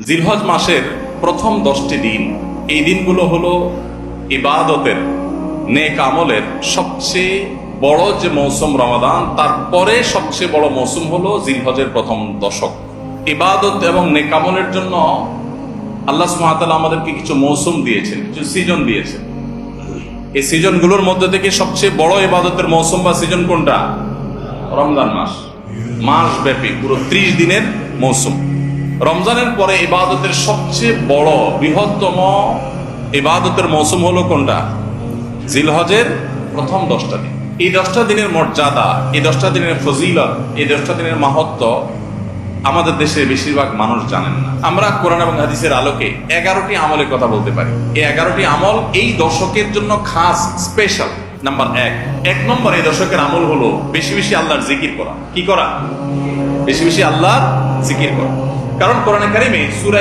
জিলহজ মাসের প্রথম 10টি দিন, এই দিনগুলো হলো ইবাদতের, নেক আমলের সবচেয়ে বড় যে মৌসুম রমাদান, তারপরে সবচেয়ে বড় মৌসুম হলো জিলহজের প্রথম দশক। ইবাদত এবং নেক আমলের জন্য আল্লাহ সুবহানাহু ওয়া তাআলা আমাদেরকে কিছু মৌসুম দিয়েছেন, কিছু সিজন দিয়েছেন। এই সিজনগুলোর মধ্যে থেকে সবচেয়ে বড় ইবাদতের মৌসুম বা সিজন কোনটা? রমজান মাস। মাস ব্যাপী পুরো 30 দিনের মৌসুম। রমজানের পরে ইবাদতের সবচেয়ে বড় বৃহত্তম ইবাদতের মৌসুম হলো কোনটা? জিলহজের প্রথম 10টা দিন। এই 10টা দিনের মর্যাদা, এই 10টা দিনের ফজিলত, এই 10টা দিনের মাহাত্ম্য আমাদের দেশে বেশিরভাগ মানুষ জানেন না। আমরা কোরআন এবং হাদিসের আলোকে 11টি আমলের কথা বলতে পারি। এই 11টি আমল এই দশকের জন্য খাস, স্পেশাল। নাম্বার 1 নম্বর এই দশকের আমল হলো বেশি বেশি আল্লাহর জিকির করা। কি করা? বেশি বেশি আল্লাহর জিকির করা। কারণ কোরআনে কারিমে সূরা